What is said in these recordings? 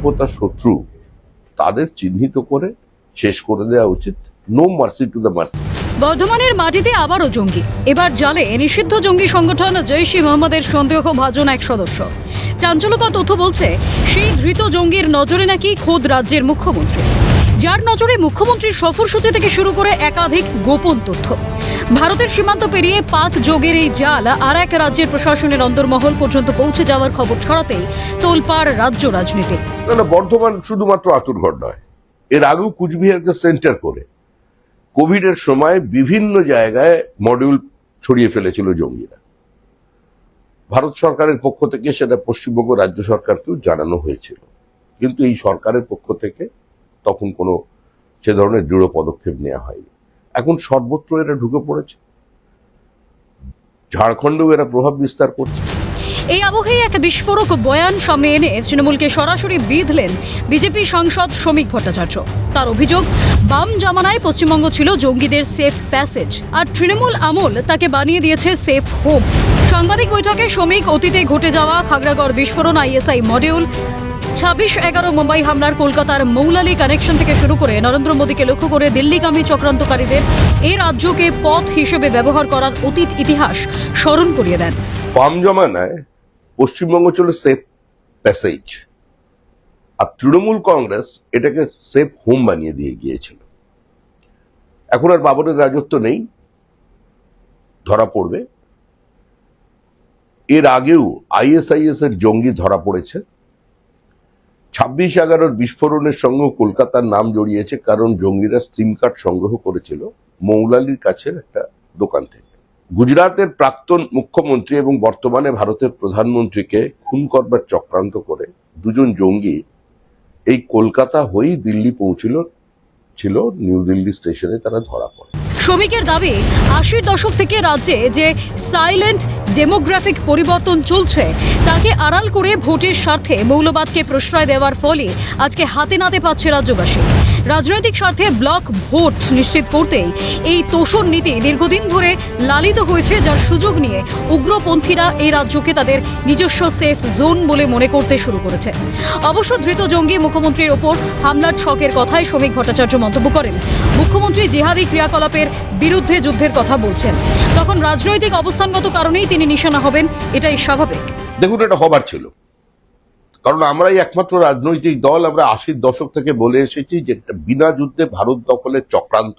সভ্যতার শত্রু তাদের চিহ্নিত করে শেষ করে দেওয়া উচিত। No mercy to the mercy. বর্ধমানের মাটিতে আবারও জঙ্গি, এবার জালে নিষিদ্ধ জঙ্গি সংগঠন জৈশ-ই মোহাম্মদের সন্দেহভাজন এক সদস্য। চাঞ্চল্যকর তথ্য বলছে, সেই ধৃত জঙ্গির নজরে নাকি খোদ রাজ্যের মুখ্যমন্ত্রী, যার নজরে মুখ্যমন্ত্রীর সফরসূচি থেকে শুরু করে একাধিক গোপন তথ্য। ভারতের সীমান্ত পেরিয়ে পাক যোগের এই জাল আর এক রাজ্যের প্রশাসনের অন্দরমহল পর্যন্ত পৌঁছে যাওয়ার খবর ছড়াতেই তোলপাড় রাজ্য রাজনীতি। না, বর্ধমান শুধুমাত্র আতুরঘর নয়, এর আগেও কুচবিহারকে সেন্টার করে কোভিড এর সময় বিভিন্ন জায়গায় মডিউল ছড়িয়ে ফেলেছিল জঙ্গিরা। ভারত সরকারের পক্ষ থেকে সেটা পশ্চিমবঙ্গ রাজ্য সরকারকেও জানানো হয়েছিল, কিন্তু এই সরকারের পক্ষ থেকে তখন কোনো সে ধরনের দৃঢ় পদক্ষেপ নেওয়া হয়নি। এখন সর্বত্র এরা ঢুকে পড়েছে, ঝাড়খণ্ডেও এরা প্রভাব বিস্তার করছে। এই আবহে এক বিস্ফোরক বয়ান সামনে এনে তৃণমূলকে সরাসরি বিঁধলেন বিজেপি সাংসদ শ্রমিক ভট্টাচার্য। তার অভিযোগ, বাম জামানায় পশ্চিমবঙ্গ ছিল জঙ্গিদের সেফ প্যাসেজ, আর তৃণমূল আমল তাকে বানিয়ে দিয়েছে সেফ হোম। সাংবাদিক বৈঠকে শ্রমিক অতীতে ঘটে যাওয়া খাগড়াগড় বিস্ফোরণ, আইএসআই মডিউল, 26/11 মুম্বাই হামলার কলকাতার মৌলালি কানেকশন থেকে শুরু করে নরেন্দ্র মোদীকে লক্ষ্য করে দিল্লিগামী চক্রান্তকারীদের এই রাজ্যকে পথ হিসেবে ব্যবহার করার অতীত ইতিহাস স্মরণ করিয়ে দেন। বাম জমানায় পশ্চিমবঙ্গ ছিল সেফ প্যাসেজ, আর তৃণমূল কংগ্রেস এটাকে সেফ হোম বানিয়ে দিয়ে গিয়েছিল। এখন আর বাবরের রাজত্ব নেই, ধরা পড়বে। এর আগেও আইএসআইএস এর জঙ্গি ধরা পড়েছে। 26/11 বিস্ফোরণের সঙ্গে কলকাতার নাম জড়িয়েছে, কারণ জঙ্গিরা সিম কার্ড সংগ্রহ করেছিল মৌলালির কাছের একটা দোকান থেকে। গুজরাটের প্রাক্তন মুখ্যমন্ত্রী এবং বর্তমানে ভারতের প্রধানমন্ত্রীকে খুন করবার চক্রান্ত করে দুজন জঙ্গি এই কলকাতা হয়েই দিল্লি ছিল নিউ দিল্লি স্টেশনে তারা ধরা পড়ে। শ্রমিকের দাবি, 80-র দশক থেকে রাজ্যে যে সাইলেন্ট ডেমোগ্রাফিক পরিবর্তন চলছে তাকে আড়াল করে ভোটের স্বার্থে মৌলবাদকে প্রশ্রয় দেওয়ার ফলে আজকে হাতে নাতে পাচ্ছে রাজ্যবাসী। রাজনৈতিক স্বার্থে ব্লক ভোট নিশ্চিত করতেই এই তোষণ নীতি দীর্ঘদিন ধরে লালিত হয়েছে, যার সুযোগ নিয়ে উগ্রপন্থীরা এই রাজ্যকে তাদের নিজস্ব সেফ জোন বলে মনে করতে শুরু করেছে। অবশ্য ধৃত জঙ্গি মুখ্যমন্ত্রীর ওপর হামলার ছকের কথায় শ্রমিক ভট্টাচার্য মন্তব্য করেন, মুখ্যমন্ত্রী জিহাদি ক্রিয়াকলাপের বিরুদ্ধে যুদ্ধের কথা বলছেন, তখন রাজনৈতিক অবস্থানগত কারণেই তিনি নিশানা হবেন, এটাই স্বাভাবিক। দেখুন, এটা হবার ছিল, কারণ আমরাই একমাত্র রাজনৈতিক দল, আমরা 80-র দশক থেকে বলে এসেছি যে বিনা যুদ্ধে ভারত দখলের চক্রান্ত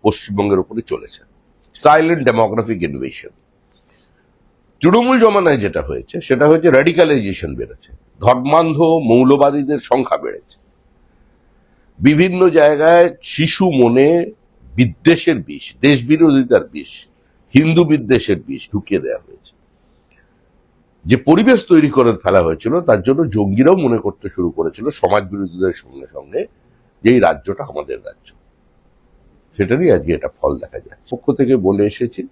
পশ্চিমবঙ্গের উপরে চলেছে, সাইলেন্ট ডেমোগ্রাফিক ইনভেশন। তৃণমূল জমানায় যেটা হয়েছে সেটা হচ্ছে র্যাডিক্যালাইজেশন বেড়েছে, ধর্মান্ধ মৌলবাদীদের সংখ্যা বেড়েছে, বিভিন্ন জায়গায় শিশু মনে বিদ্বেষের বিষ, দেশ বিরোধিতার বিষ, হিন্দু বিদ্বেষের বিষ ঢুকিয়ে দেওয়া হয়েছে। যে পরিবেশ তৈরি করে ফেলা হয়েছিল তার জন্য জঙ্গিরাও মনে করতে শুরু করেছিল সমাজ বিরোধীদের সঙ্গে সঙ্গে যে এই রাজ্যটা আমাদের রাজ্য। সেটারই আজকে এটা ফল দেখা যায়। পক্ষ থেকে বলে এসেছি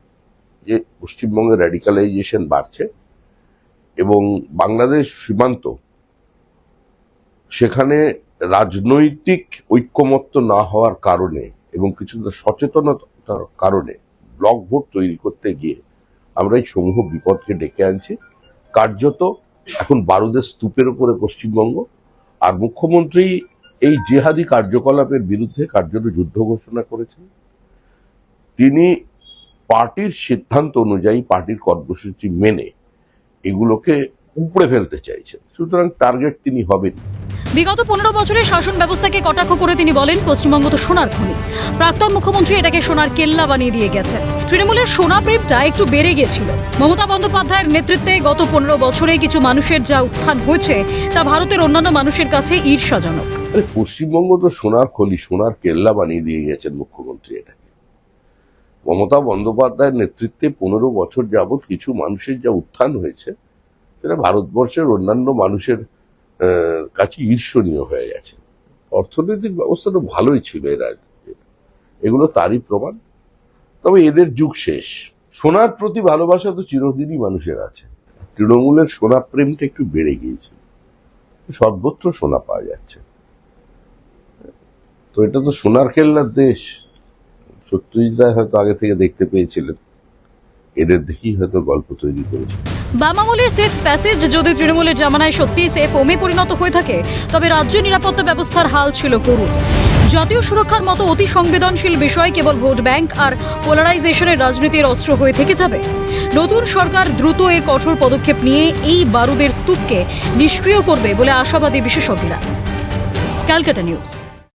যে পশ্চিমবঙ্গের র্যাডিক্যালাইজেশন বাড়ছে এবং বাংলাদেশ সীমান্ত, সেখানে রাজনৈতিক ঐক্যমত্য না হওয়ার কারণে এবং কিছুটা সচেতনতার কারণে ব্লক ভোট তৈরি করতে গিয়ে আমরা এই সমূহ বিপদকে ডেকে আনছি। কার্যত এখন বারুদের স্তূপের উপরে পশ্চিমবঙ্গ, আর মুখ্যমন্ত্রী এই জেহাদি কার্যকলাপের বিরুদ্ধে কার্যত যুদ্ধ ঘোষণা করেছেন। তিনি পার্টির সিদ্ধান্ত অনুযায়ী, পার্টির কর্মসূচি মেনে এগুলোকে উপড়ে ফেলতে চাইছেন, সুতরাং টার্গেট তিনি হবেন। বিগত 15 বছরের শাসন ব্যবস্থাকে কটাক্ষ করে তিনি বলেন, পশ্চিমবঙ্গ তো সোনার খনি। প্রাক্তন মুখ্যমন্ত্রী এটাকে সোনার কেল্লা বানিয়ে দিয়ে গেছেন। তৃণমূলের সোনা প্রেমটা একটু বেড়ে গিয়েছিল। মমতা বন্দ্যোপাধ্যায়ের নেতৃত্বে গত 15 বছরে কিছু মানুষের যা উত্থান হয়েছে তা ভারতের অন্যান্য মানুষের কাছে ঈর্ষাজনক। পশ্চিমবঙ্গ তো সোনার খনি, সোনার কেল্লা বানিয়ে দিয়ে গেছেন মুখ্যমন্ত্রী এটাকে। মমতা বন্দ্যোপাধ্যায়ের নেতৃত্বে 15 বছর যাবৎ কিছু মানুষের যা উত্থান হয়েছে সেটা ভারতবর্ষের অন্যান্য মানুষের কাছে ঈর্ষণীয় হয়ে গেছে। অর্থনৈতিক ব্যবস্থা তো ভালোই ছিল এর আগে, এগুলো তারই প্রমাণ। তবে এদের যুগ শেষ। সোনার প্রতি ভালোবাসা তো চিরদিনই মানুষের আছে। তৃণমূলের সোনা প্রেমটা একটু বেড়ে গিয়েছে, সর্বত্র সোনা পাওয়া যাচ্ছে, তো এটা তো সোনার কেল্লার দেশ। সত্যজিৎ রায় হয়তো আগে থেকে দেখতে পেয়েছিলেন এদের দেখেই হয়তো গল্প তৈরি করেছে। বাম আমলের সেফ প্যাসেজ যদি তৃণমূলের জামানায় সত্যি সেফ হোমে পরিণত হয়ে থাকে, তবে রাজ্যের নিরাপত্তা ব্যবস্থার হাল ছিল করুণ। জাতীয় সুরক্ষার মতো অতি সংবেদনশীল বিষয় কেবল ভোট ব্যাংক আর পোলারাইজেশনের রাজনীতির অস্ত্র হয়ে থেকে যাবে। নতুন সরকার দ্রুত এর কঠোর পদক্ষেপ নিয়ে এই বারুদের স্তূপকে নিষ্ক্রিয় করবে বলে আশাবাদী বিশেষজ্ঞরা। ক্যালকাটা নিউজ।